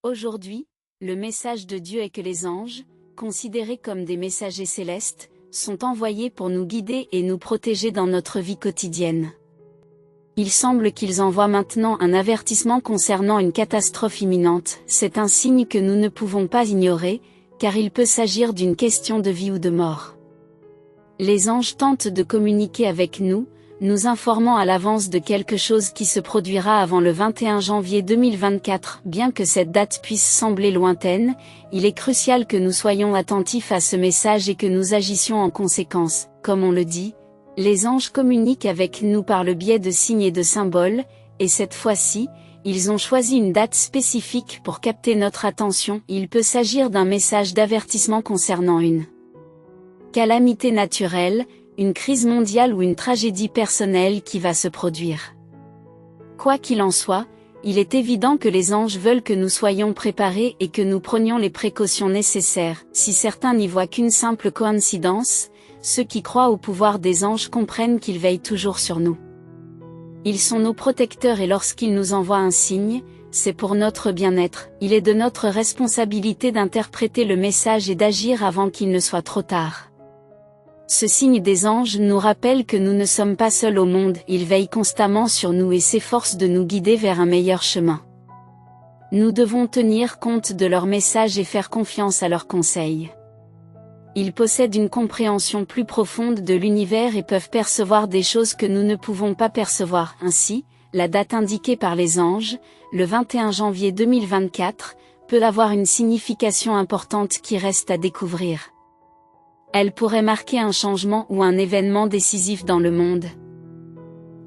Aujourd'hui, le message de Dieu est que les anges, considérés comme des messagers célestes, sont envoyés pour nous guider et nous protéger dans notre vie quotidienne. Il semble qu'ils envoient maintenant un avertissement concernant une catastrophe imminente. C'est un signe que nous ne pouvons pas ignorer, car il peut s'agir d'une question de vie ou de mort. Les anges tentent de communiquer avec nous, nous informant à l'avance de quelque chose qui se produira avant le 21 janvier 2024. Bien que cette date puisse sembler lointaine, il est crucial que nous soyons attentifs à ce message et que nous agissions en conséquence. Comme on le dit, les anges communiquent avec nous par le biais de signes et de symboles, et cette fois-ci, ils ont choisi une date spécifique pour capter notre attention. Il peut s'agir d'un message d'avertissement concernant une calamité naturelle, une crise mondiale ou une tragédie personnelle qui va se produire. Quoi qu'il en soit, il est évident que les anges veulent que nous soyons préparés et que nous prenions les précautions nécessaires. Si certains n'y voient qu'une simple coïncidence, ceux qui croient au pouvoir des anges comprennent qu'ils veillent toujours sur nous. Ils sont nos protecteurs et lorsqu'ils nous envoient un signe, c'est pour notre bien-être. Il est de notre responsabilité d'interpréter le message et d'agir avant qu'il ne soit trop tard. Ce signe des anges nous rappelle que nous ne sommes pas seuls au monde, ils veillent constamment sur nous et s'efforcent de nous guider vers un meilleur chemin. Nous devons tenir compte de leurs messages et faire confiance à leurs conseils. Ils possèdent une compréhension plus profonde de l'univers et peuvent percevoir des choses que nous ne pouvons pas percevoir. Ainsi, la date indiquée par les anges, le 21 janvier 2024, peut avoir une signification importante qui reste à découvrir. Elle pourrait marquer un changement ou un événement décisif dans le monde.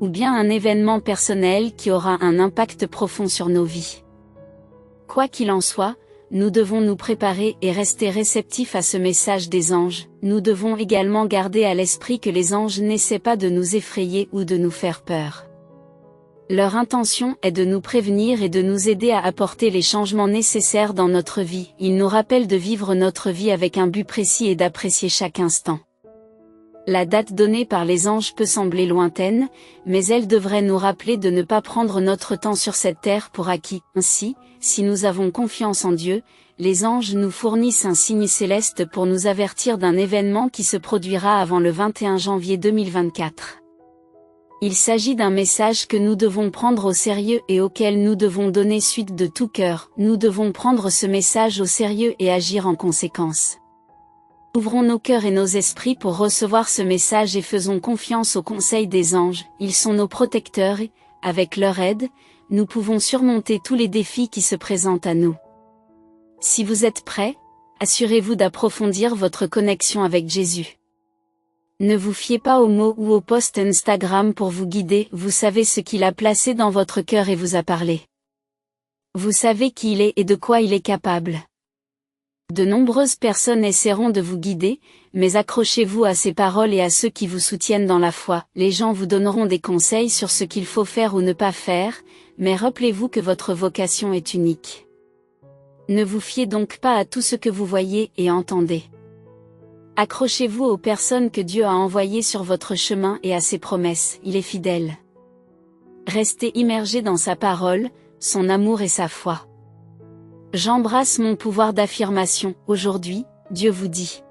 Ou bien un événement personnel qui aura un impact profond sur nos vies. Quoi qu'il en soit, nous devons nous préparer et rester réceptifs à ce message des anges. Nous devons également garder à l'esprit que les anges n'essaient pas de nous effrayer ou de nous faire peur. Leur intention est de nous prévenir et de nous aider à apporter les changements nécessaires dans notre vie. Ils nous rappellent de vivre notre vie avec un but précis et d'apprécier chaque instant. La date donnée par les anges peut sembler lointaine, mais elle devrait nous rappeler de ne pas prendre notre temps sur cette terre pour acquis. Ainsi, si nous avons confiance en Dieu, les anges nous fournissent un signe céleste pour nous avertir d'un événement qui se produira avant le 21 janvier 2024. Il s'agit d'un message que nous devons prendre au sérieux et auquel nous devons donner suite de tout cœur. Nous devons prendre ce message au sérieux et agir en conséquence. Ouvrons nos cœurs et nos esprits pour recevoir ce message et faisons confiance au conseil des anges. Ils sont nos protecteurs et, avec leur aide, nous pouvons surmonter tous les défis qui se présentent à nous. Si vous êtes prêts, assurez-vous d'approfondir votre connexion avec Jésus. Ne vous fiez pas aux mots ou aux posts Instagram pour vous guider, vous savez ce qu'il a placé dans votre cœur et vous a parlé. Vous savez qui il est et de quoi il est capable. De nombreuses personnes essaieront de vous guider, mais accrochez-vous à ces paroles et à ceux qui vous soutiennent dans la foi. Les gens vous donneront des conseils sur ce qu'il faut faire ou ne pas faire, mais rappelez-vous que votre vocation est unique. Ne vous fiez donc pas à tout ce que vous voyez et entendez. Accrochez-vous aux personnes que Dieu a envoyées sur votre chemin et à ses promesses, il est fidèle. Restez immergés dans sa parole, son amour et sa foi. J'embrasse mon pouvoir d'affirmation. Aujourd'hui, Dieu vous dit.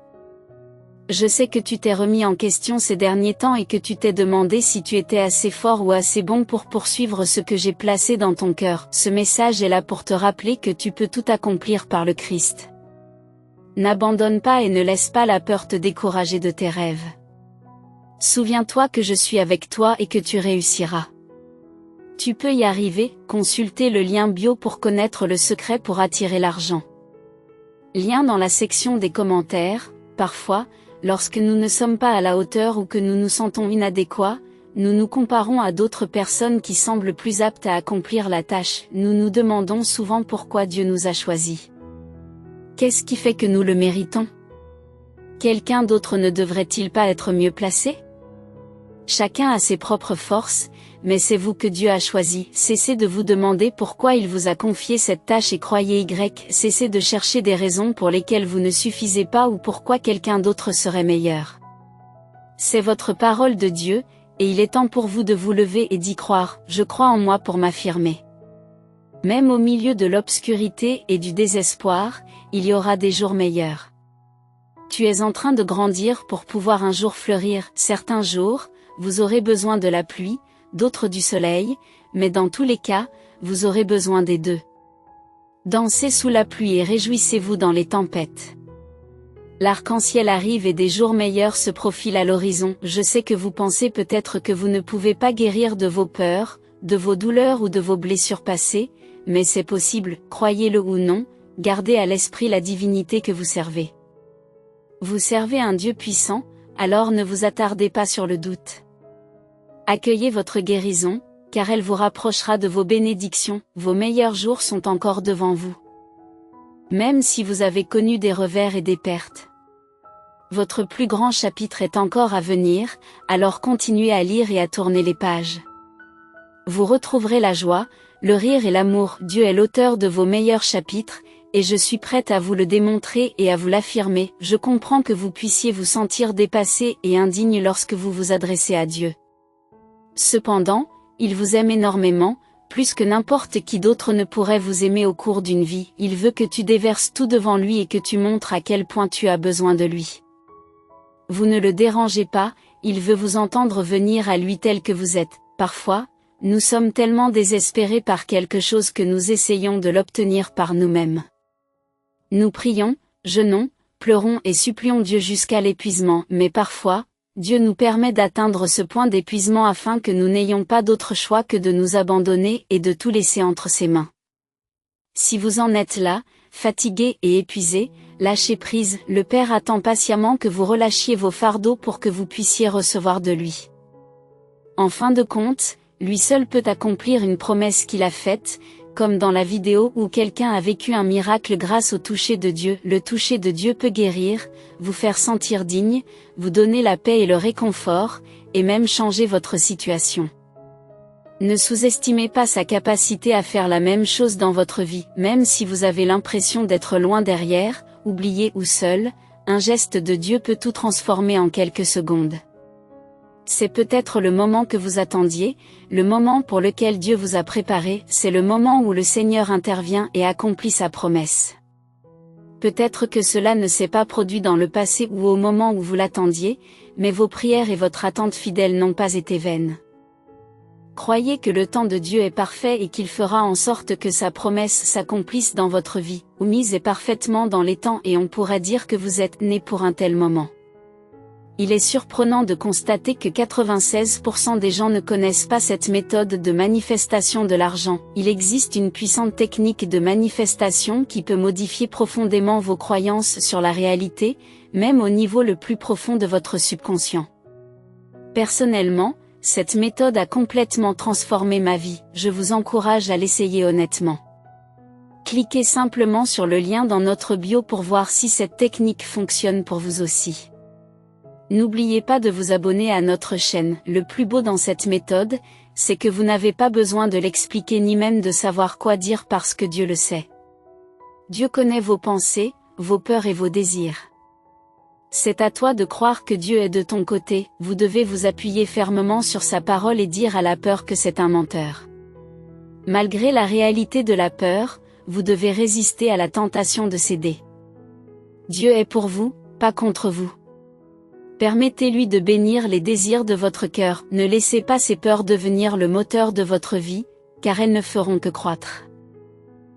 Je sais que tu t'es remis en question ces derniers temps et que tu t'es demandé si tu étais assez fort ou assez bon pour poursuivre ce que j'ai placé dans ton cœur. Ce message est là pour te rappeler que tu peux tout accomplir par le Christ. N'abandonne pas et ne laisse pas la peur te décourager de tes rêves. Souviens-toi que je suis avec toi et que tu réussiras. Tu peux y arriver, consultez le lien bio pour connaître le secret pour attirer l'argent. Lien dans la section des commentaires. Parfois, lorsque nous ne sommes pas à la hauteur ou que nous nous sentons inadéquats, nous nous comparons à d'autres personnes qui semblent plus aptes à accomplir la tâche. Nous nous demandons souvent pourquoi Dieu nous a choisis. Qu'est-ce qui fait que nous le méritons? Quelqu'un d'autre ne devrait-il pas être mieux placé? Chacun a ses propres forces, mais c'est vous que Dieu a choisi. Cessez de vous demander pourquoi il vous a confié cette tâche et croyez cessez de chercher des raisons pour lesquelles vous ne suffisez pas ou pourquoi quelqu'un d'autre serait meilleur. C'est votre parole de Dieu, et il est temps pour vous de vous lever et d'y croire. Je crois en moi pour m'affirmer. Même au milieu de l'obscurité et du désespoir, il y aura des jours meilleurs. Tu es en train de grandir pour pouvoir un jour fleurir. Certains jours, vous aurez besoin de la pluie, d'autres du soleil, mais dans tous les cas, vous aurez besoin des deux. Dansez sous la pluie et réjouissez-vous dans les tempêtes. L'arc-en-ciel arrive et des jours meilleurs se profilent à l'horizon. Je sais que vous pensez peut-être que vous ne pouvez pas guérir de vos peurs, de vos douleurs ou de vos blessures passées, mais c'est possible, croyez-le ou non, gardez à l'esprit la divinité que vous servez. Vous servez un Dieu puissant, alors ne vous attardez pas sur le doute. Accueillez votre guérison, car elle vous rapprochera de vos bénédictions, vos meilleurs jours sont encore devant vous. Même si vous avez connu des revers et des pertes. Votre plus grand chapitre est encore à venir, alors continuez à lire et à tourner les pages. Vous retrouverez la joie, le rire et l'amour. Dieu est l'auteur de vos meilleurs chapitres, et je suis prête à vous le démontrer et à vous l'affirmer. Je comprends que vous puissiez vous sentir dépassé et indigne lorsque vous vous adressez à Dieu. Cependant, il vous aime énormément, plus que n'importe qui d'autre ne pourrait vous aimer au cours d'une vie. Il veut que tu déverses tout devant lui et que tu montres à quel point tu as besoin de lui. Vous ne le dérangez pas, il veut vous entendre venir à lui tel que vous êtes. Parfois, nous sommes tellement désespérés par quelque chose que nous essayons de l'obtenir par nous-mêmes. Nous prions, jeûnons, pleurons et supplions Dieu jusqu'à l'épuisement, mais parfois, Dieu nous permet d'atteindre ce point d'épuisement afin que nous n'ayons pas d'autre choix que de nous abandonner et de tout laisser entre ses mains. Si vous en êtes là, fatigué et épuisé, lâchez prise, le Père attend patiemment que vous relâchiez vos fardeaux pour que vous puissiez recevoir de lui. En fin de compte, lui seul peut accomplir une promesse qu'il a faite, comme dans la vidéo où quelqu'un a vécu un miracle grâce au toucher de Dieu. Le toucher de Dieu peut guérir, vous faire sentir digne, vous donner la paix et le réconfort, et même changer votre situation. Ne sous-estimez pas sa capacité à faire la même chose dans votre vie, même si vous avez l'impression d'être loin derrière, oublié ou seul, un geste de Dieu peut tout transformer en quelques secondes. C'est peut-être le moment que vous attendiez, le moment pour lequel Dieu vous a préparé, c'est le moment où le Seigneur intervient et accomplit sa promesse. Peut-être que cela ne s'est pas produit dans le passé ou au moment où vous l'attendiez, mais vos prières et votre attente fidèle n'ont pas été vaines. Croyez que le temps de Dieu est parfait et qu'il fera en sorte que sa promesse s'accomplisse dans votre vie. Mise est parfaitement dans les temps et on pourrait dire que vous êtes né pour un tel moment. Il est surprenant de constater que 96% des gens ne connaissent pas cette méthode de manifestation de l'argent. Il existe une puissante technique de manifestation qui peut modifier profondément vos croyances sur la réalité, même au niveau le plus profond de votre subconscient. Personnellement, cette méthode a complètement transformé ma vie. Je vous encourage à l'essayer honnêtement. Cliquez simplement sur le lien dans notre bio pour voir si cette technique fonctionne pour vous aussi. N'oubliez pas de vous abonner à notre chaîne. Le plus beau dans cette méthode, c'est que vous n'avez pas besoin de l'expliquer ni même de savoir quoi dire parce que Dieu le sait. Dieu connaît vos pensées, vos peurs et vos désirs. C'est à toi de croire que Dieu est de ton côté, vous devez vous appuyer fermement sur sa parole et dire à la peur que c'est un menteur. Malgré la réalité de la peur, vous devez résister à la tentation de céder. Dieu est pour vous, pas contre vous. Permettez-lui de bénir les désirs de votre cœur, ne laissez pas ces peurs devenir le moteur de votre vie, car elles ne feront que croître.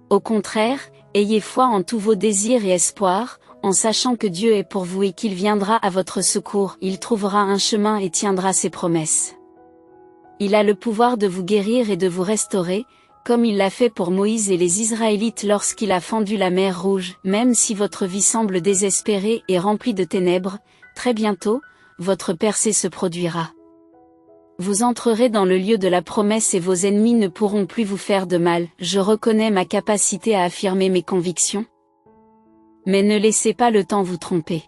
Au contraire, ayez foi en tous vos désirs et espoirs, en sachant que Dieu est pour vous et qu'il viendra à votre secours, il trouvera un chemin et tiendra ses promesses. Il a le pouvoir de vous guérir et de vous restaurer, comme il l'a fait pour Moïse et les Israélites lorsqu'il a fendu la mer Rouge. Même si votre vie semble désespérée et remplie de ténèbres, très bientôt, votre percée se produira. Vous entrerez dans le lieu de la promesse et vos ennemis ne pourront plus vous faire de mal. Je reconnais ma capacité à affirmer mes convictions. Mais ne laissez pas le temps vous tromper.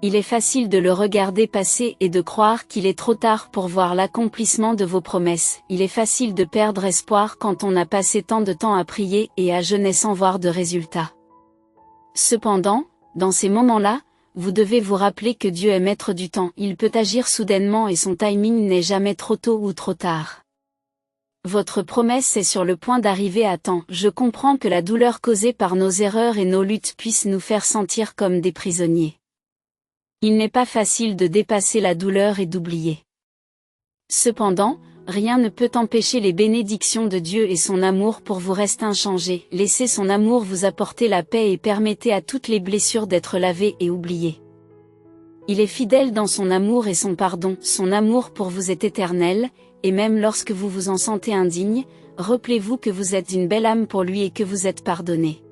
Il est facile de le regarder passer et de croire qu'il est trop tard pour voir l'accomplissement de vos promesses. Il est facile de perdre espoir quand on a passé tant de temps à prier et à jeûner sans voir de résultats. Cependant, dans ces moments-là, vous devez vous rappeler que Dieu est maître du temps, il peut agir soudainement et son timing n'est jamais trop tôt ou trop tard. votre promesse est sur le point d'arriver à temps. Je comprends que la douleur causée par nos erreurs et nos luttes puisse nous faire sentir comme des prisonniers. Il n'est pas facile de dépasser la douleur et d'oublier. Cependant, rien ne peut empêcher les bénédictions de Dieu et son amour pour vous rester inchangés. Laissez son amour vous apporter la paix et permettez à toutes les blessures d'être lavées et oubliées. Il est fidèle dans son amour et son pardon. Son amour pour vous est éternel, et même lorsque vous vous en sentez indigne, rappelez-vous que vous êtes une belle âme pour lui et que vous êtes pardonné.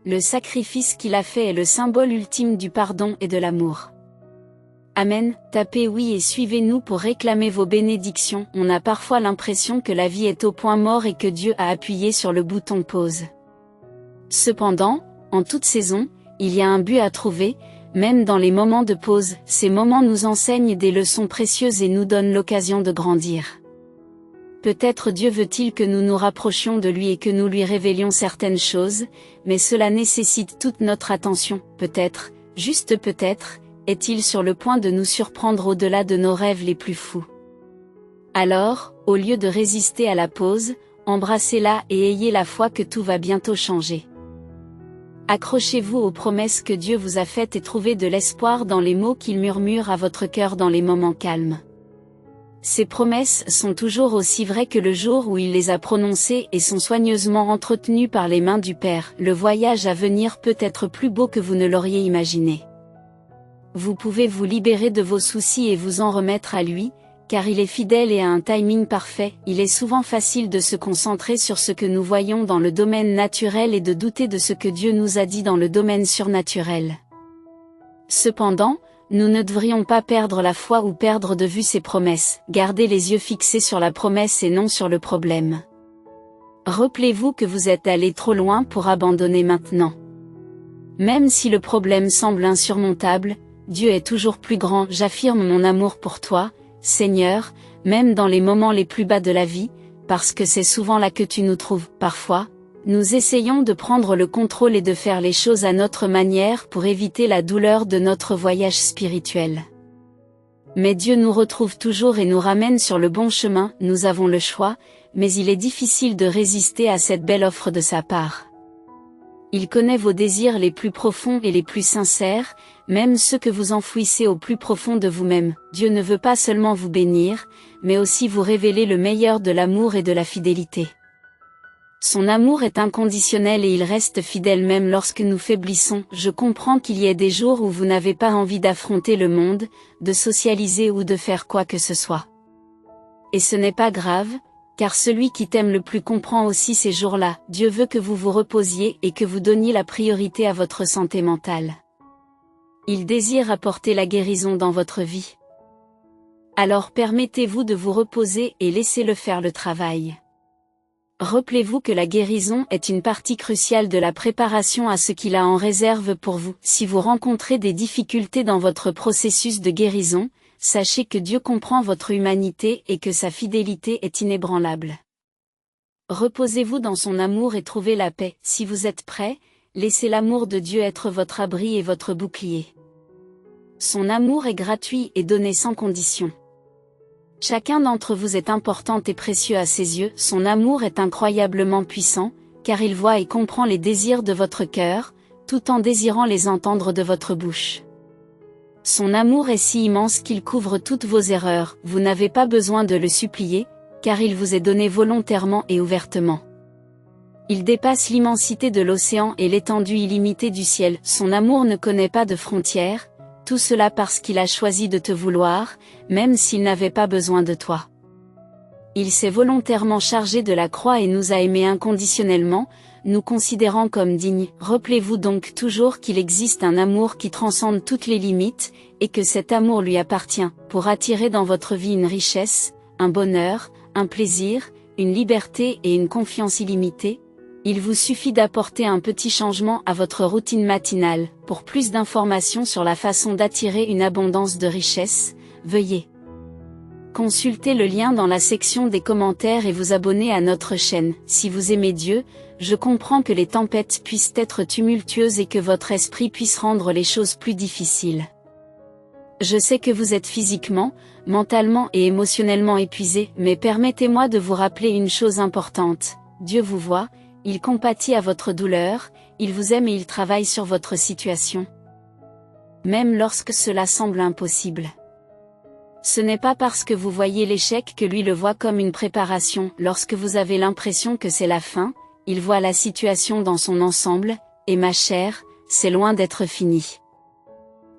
Le sacrifice qu'il a fait est le symbole ultime du pardon et de l'amour. Amen. Tapez oui et suivez-nous pour réclamer vos bénédictions. On a parfois l'impression que la vie est au point mort et que Dieu a appuyé sur le bouton pause. Cependant, en toute saison, il y a un but à trouver, même dans les moments de pause. Ces moments nous enseignent des leçons précieuses et nous donnent l'occasion de grandir. Peut-être Dieu veut-il que nous nous rapprochions de lui et que nous lui révélions certaines choses, mais cela nécessite toute notre attention. Peut-être, juste peut-être, est-il sur le point de nous surprendre au-delà de nos rêves les plus fous. Alors, au lieu de résister à la pause, embrassez-la et ayez la foi que tout va bientôt changer. Accrochez-vous aux promesses que Dieu vous a faites et trouvez de l'espoir dans les mots qu'il murmure à votre cœur dans les moments calmes. Ces promesses sont toujours aussi vraies que le jour où il les a prononcées et sont soigneusement entretenues par les mains du Père. Le voyage à venir peut être plus beau que vous ne l'auriez imaginé. Vous pouvez vous libérer de vos soucis et vous en remettre à lui, car il est fidèle et a un timing parfait. Il est souvent facile de se concentrer sur ce que nous voyons dans le domaine naturel et de douter de ce que Dieu nous a dit dans le domaine surnaturel. Cependant, nous ne devrions pas perdre la foi ou perdre de vue ses promesses. Gardez les yeux fixés sur la promesse et non sur le problème. Rappelez-vous que vous êtes allé trop loin pour abandonner maintenant. Même si le problème semble insurmontable, Dieu est toujours plus grand. J'affirme mon amour pour toi, Seigneur, même dans les moments les plus bas de la vie, parce que c'est souvent là que tu nous trouves. Parfois, nous essayons de prendre le contrôle et de faire les choses à notre manière pour éviter la douleur de notre voyage spirituel. Mais Dieu nous retrouve toujours et nous ramène sur le bon chemin. Nous avons le choix, mais il est difficile de résister à cette belle offre de sa part. Il connaît vos désirs les plus profonds et les plus sincères, même ceux que vous enfouissez au plus profond de vous-même. Dieu ne veut pas seulement vous bénir, mais aussi vous révéler le meilleur de l'amour et de la fidélité. Son amour est inconditionnel et il reste fidèle même lorsque nous faiblissons. Je comprends qu'il y ait des jours où vous n'avez pas envie d'affronter le monde, de socialiser ou de faire quoi que ce soit. Et ce n'est pas grave, car celui qui t'aime le plus comprend aussi ces jours-là. Dieu veut que vous vous reposiez et que vous donniez la priorité à votre santé mentale. Il désire apporter la guérison dans votre vie. Alors permettez-vous de vous reposer et laissez-le faire le travail. Rappelez-vous que la guérison est une partie cruciale de la préparation à ce qu'il a en réserve pour vous. Si vous rencontrez des difficultés dans votre processus de guérison, sachez que Dieu comprend votre humanité et que sa fidélité est inébranlable. Reposez-vous dans son amour et trouvez la paix. Si vous êtes prêts, laissez l'amour de Dieu être votre abri et votre bouclier. Son amour est gratuit et donné sans condition. Chacun d'entre vous est important et précieux à ses yeux. Son amour est incroyablement puissant, car il voit et comprend les désirs de votre cœur, tout en désirant les entendre de votre bouche. Son amour est si immense qu'il couvre toutes vos erreurs. Vous n'avez pas besoin de le supplier, car il vous est donné volontairement et ouvertement. Il dépasse l'immensité de l'océan et l'étendue illimitée du ciel. Son amour ne connaît pas de frontières, tout cela parce qu'il a choisi de te vouloir, même s'il n'avait pas besoin de toi. Il s'est volontairement chargé de la croix et nous a aimés inconditionnellement, nous considérant comme dignes. Rappelez-vous donc toujours qu'il existe un amour qui transcende toutes les limites, et que cet amour lui appartient, pour attirer dans votre vie une richesse, un bonheur, un plaisir, une liberté et une confiance illimitée. Il vous suffit d'apporter un petit changement à votre routine matinale. Pour plus d'informations sur la façon d'attirer une abondance de richesse, veuillez consulter le lien dans la section des commentaires et vous abonner à notre chaîne. Si vous aimez Dieu, je comprends que les tempêtes puissent être tumultueuses et que votre esprit puisse rendre les choses plus difficiles. Je sais que vous êtes physiquement, mentalement et émotionnellement épuisé, mais permettez-moi de vous rappeler une chose importante. Dieu vous voit, il compatit à votre douleur, il vous aime et il travaille sur votre situation. Même lorsque cela semble impossible. Ce n'est pas parce que vous voyez l'échec que lui le voit comme une préparation. Lorsque vous avez l'impression que c'est la fin, il voit la situation dans son ensemble, et ma chère, c'est loin d'être fini.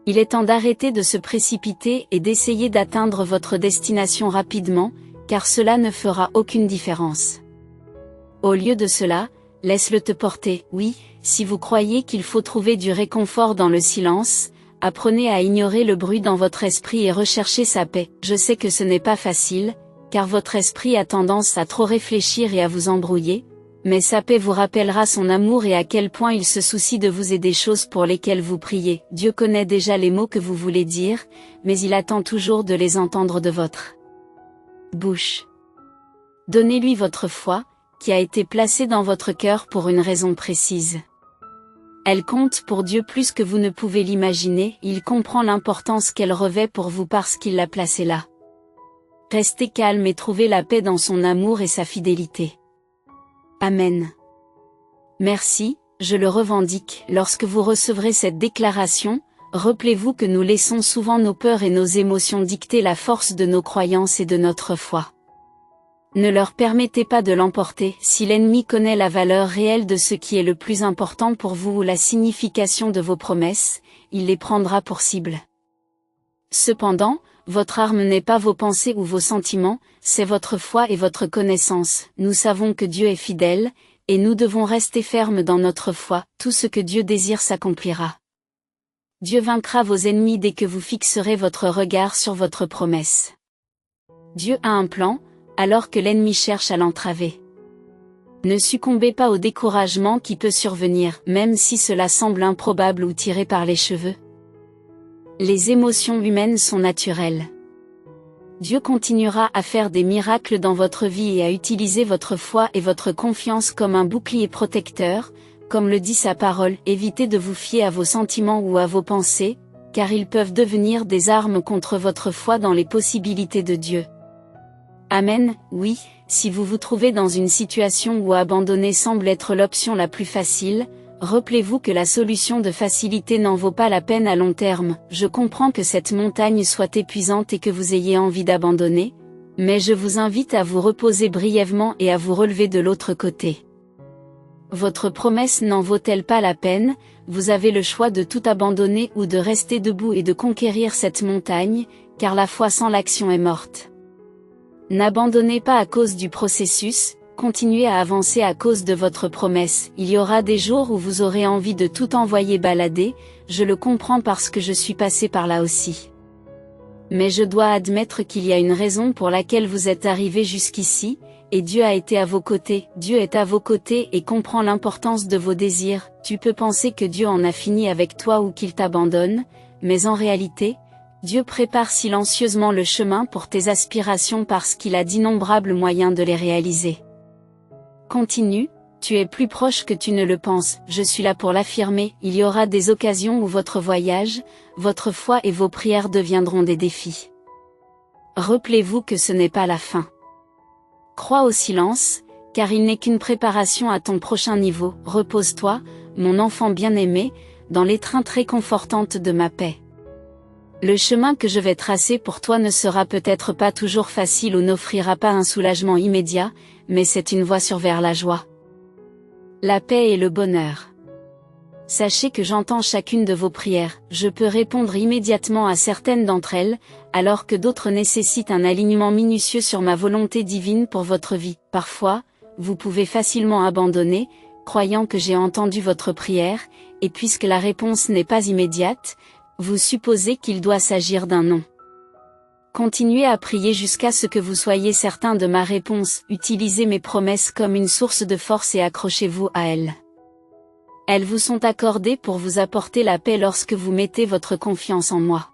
Il est temps d'arrêter de se précipiter et d'essayer d'atteindre votre destination rapidement, car cela ne fera aucune différence. Au lieu de cela, laisse-le te porter. Oui, si vous croyez qu'il faut trouver du réconfort dans le silence, apprenez à ignorer le bruit dans votre esprit et rechercher sa paix. Je sais que ce n'est pas facile, car votre esprit a tendance à trop réfléchir et à vous embrouiller, mais sa paix vous rappellera son amour et à quel point il se soucie de vous et des choses pour lesquelles vous priez. Dieu connaît déjà les mots que vous voulez dire, mais il attend toujours de les entendre de votre bouche. Donnez-lui votre foi, qui a été placée dans votre cœur pour une raison précise. Elle compte pour Dieu plus que vous ne pouvez l'imaginer, il comprend l'importance qu'elle revêt pour vous parce qu'il l'a placée là. Restez calme et trouvez la paix dans son amour et sa fidélité. Amen. Merci, je le revendique. Lorsque vous recevrez cette déclaration, rappelez-vous que nous laissons souvent nos peurs et nos émotions dicter la force de nos croyances et de notre foi. Ne leur permettez pas de l'emporter. Si l'ennemi connaît la valeur réelle de ce qui est le plus important pour vous ou la signification de vos promesses, il les prendra pour cible. Cependant, votre arme n'est pas vos pensées ou vos sentiments, c'est votre foi et votre connaissance. Nous savons que Dieu est fidèle, et nous devons rester fermes dans notre foi. Tout ce que Dieu désire s'accomplira. Dieu vaincra vos ennemis dès que vous fixerez votre regard sur votre promesse. Dieu a un plan, alors que l'ennemi cherche à l'entraver. Ne succombez pas au découragement qui peut survenir, même si cela semble improbable ou tiré par les cheveux. Les émotions humaines sont naturelles. Dieu continuera à faire des miracles dans votre vie et à utiliser votre foi et votre confiance comme un bouclier protecteur, comme le dit sa parole. Évitez de vous fier à vos sentiments ou à vos pensées, car ils peuvent devenir des armes contre votre foi dans les possibilités de Dieu. Amen. Oui, si vous vous trouvez dans une situation où abandonner semble être l'option la plus facile, rappelez-vous que la solution de facilité n'en vaut pas la peine à long terme. Je comprends que cette montagne soit épuisante et que vous ayez envie d'abandonner, mais je vous invite à vous reposer brièvement et à vous relever de l'autre côté. Votre promesse n'en vaut-elle pas la peine? Vous avez le choix de tout abandonner ou de rester debout et de conquérir cette montagne, car la foi sans l'action est morte. N'abandonnez pas à cause du processus, continuez à avancer à cause de votre promesse. Il y aura des jours où vous aurez envie de tout envoyer balader, je le comprends parce que je suis passé par là aussi. Mais je dois admettre qu'il y a une raison pour laquelle vous êtes arrivé jusqu'ici, et Dieu a été à vos côtés. Dieu est à vos côtés et comprend l'importance de vos désirs. Tu peux penser que Dieu en a fini avec toi ou qu'il t'abandonne, mais en réalité, Dieu prépare silencieusement le chemin pour tes aspirations parce qu'il a d'innombrables moyens de les réaliser. Continue, tu es plus proche que tu ne le penses, je suis là pour l'affirmer. Il y aura des occasions où votre voyage, votre foi et vos prières deviendront des défis. Rappelez-vous que ce n'est pas la fin. Crois au silence, car il n'est qu'une préparation à ton prochain niveau. Repose-toi, mon enfant bien-aimé, dans l'étreinte réconfortante de ma paix. Le chemin que je vais tracer pour toi ne sera peut-être pas toujours facile ou n'offrira pas un soulagement immédiat, mais c'est une voie vers la joie, la paix et le bonheur. Sachez que j'entends chacune de vos prières, je peux répondre immédiatement à certaines d'entre elles, alors que d'autres nécessitent un alignement minutieux sur ma volonté divine pour votre vie. Parfois, vous pouvez facilement abandonner, croyant que j'ai entendu votre prière, et puisque la réponse n'est pas immédiate, vous supposez qu'il doit s'agir d'un non. Continuez à prier jusqu'à ce que vous soyez certain de ma réponse. Utilisez mes promesses comme une source de force et accrochez-vous à elles. Elles vous sont accordées pour vous apporter la paix lorsque vous mettez votre confiance en moi.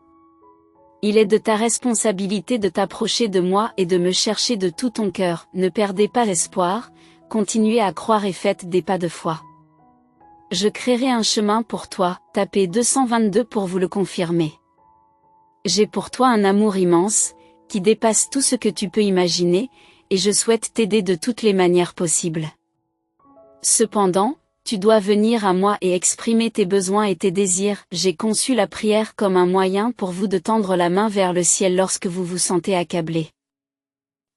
Il est de ta responsabilité de t'approcher de moi et de me chercher de tout ton cœur. Ne perdez pas espoir, continuez à croire et faites des pas de foi. Je créerai un chemin pour toi, tapez 222 pour vous le confirmer. J'ai pour toi un amour immense, qui dépasse tout ce que tu peux imaginer, et je souhaite t'aider de toutes les manières possibles. Cependant, tu dois venir à moi et exprimer tes besoins et tes désirs. J'ai conçu la prière comme un moyen pour vous de tendre la main vers le ciel lorsque vous vous sentez accablé.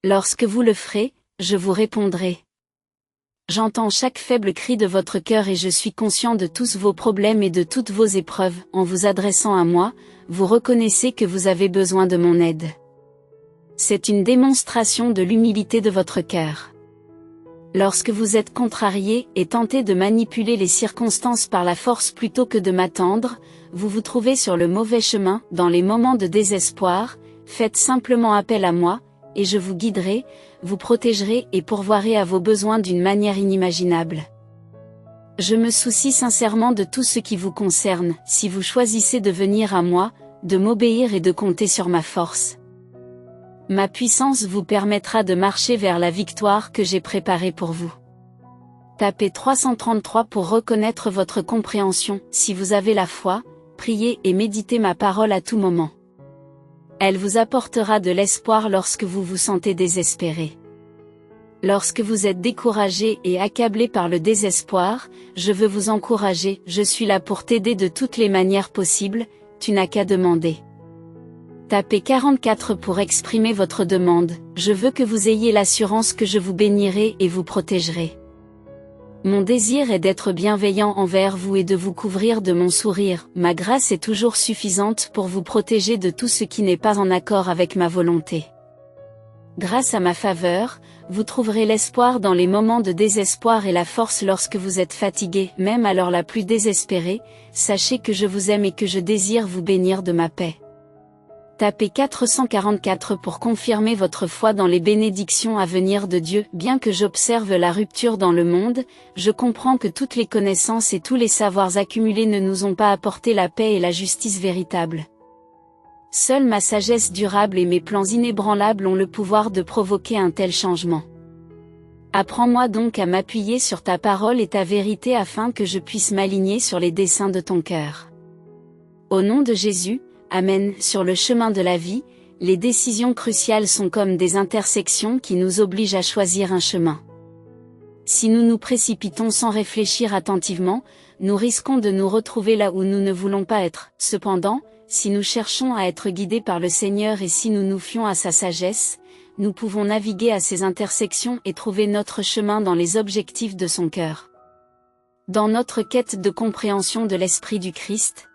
Lorsque vous le ferez, je vous répondrai. J'entends chaque faible cri de votre cœur et je suis conscient de tous vos problèmes et de toutes vos épreuves. En vous adressant à moi, vous reconnaissez que vous avez besoin de mon aide. C'est une démonstration de l'humilité de votre cœur. Lorsque vous êtes contrarié et tenté de manipuler les circonstances par la force plutôt que de m'attendre, vous vous trouvez sur le mauvais chemin. Dans les moments de désespoir, faites simplement appel à moi, et je vous guiderai, vous protégerai et pourvoirai à vos besoins d'une manière inimaginable. Je me soucie sincèrement de tout ce qui vous concerne, si vous choisissez de venir à moi, de m'obéir et de compter sur ma force. Ma puissance vous permettra de marcher vers la victoire que j'ai préparée pour vous. Tapez 333 pour reconnaître votre compréhension. Si vous avez la foi, priez et méditez ma parole à tout moment. Elle vous apportera de l'espoir lorsque vous vous sentez désespéré. Lorsque vous êtes découragé et accablé par le désespoir, je veux vous encourager. Je suis là pour t'aider de toutes les manières possibles, tu n'as qu'à demander. Tapez 44 pour exprimer votre demande. Je veux que vous ayez l'assurance que je vous bénirai et vous protégerai. Mon désir est d'être bienveillant envers vous et de vous couvrir de mon sourire. Ma grâce est toujours suffisante pour vous protéger de tout ce qui n'est pas en accord avec ma volonté. Grâce à ma faveur, vous trouverez l'espoir dans les moments de désespoir et la force lorsque vous êtes fatigué. Même à l'heure la plus désespérée, sachez que je vous aime et que je désire vous bénir de ma paix. Tapez 444 pour confirmer votre foi dans les bénédictions à venir de Dieu. Bien que j'observe la rupture dans le monde, je comprends que toutes les connaissances et tous les savoirs accumulés ne nous ont pas apporté la paix et la justice véritable. Seule ma sagesse durable et mes plans inébranlables ont le pouvoir de provoquer un tel changement. Apprends-moi donc à m'appuyer sur ta parole et ta vérité afin que je puisse m'aligner sur les desseins de ton cœur. Au nom de Jésus, Amen. Sur le chemin de la vie, les décisions cruciales sont comme des intersections qui nous obligent à choisir un chemin. Si nous nous précipitons sans réfléchir attentivement, nous risquons de nous retrouver là où nous ne voulons pas être. Cependant, si nous cherchons à être guidés par le Seigneur et si nous nous fions à sa sagesse, nous pouvons naviguer à ces intersections et trouver notre chemin dans les objectifs de son cœur. Dans notre quête de compréhension de l'Esprit du Christ,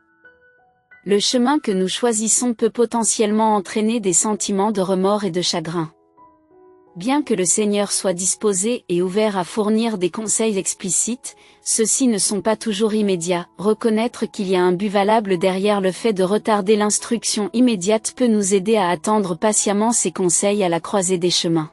le chemin que nous choisissons peut potentiellement entraîner des sentiments de remords et de chagrin. Bien que le Seigneur soit disposé et ouvert à fournir des conseils explicites, ceux-ci ne sont pas toujours immédiats. Reconnaître qu'il y a un but valable derrière le fait de retarder l'instruction immédiate peut nous aider à attendre patiemment ces conseils à la croisée des chemins.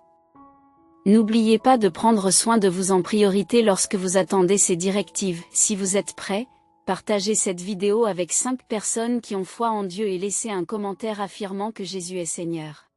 N'oubliez pas de prendre soin de vous en priorité lorsque vous attendez ces directives. Si vous êtes prêts, partagez cette vidéo avec 5 personnes qui ont foi en Dieu et laissez un commentaire affirmant que Jésus est Seigneur.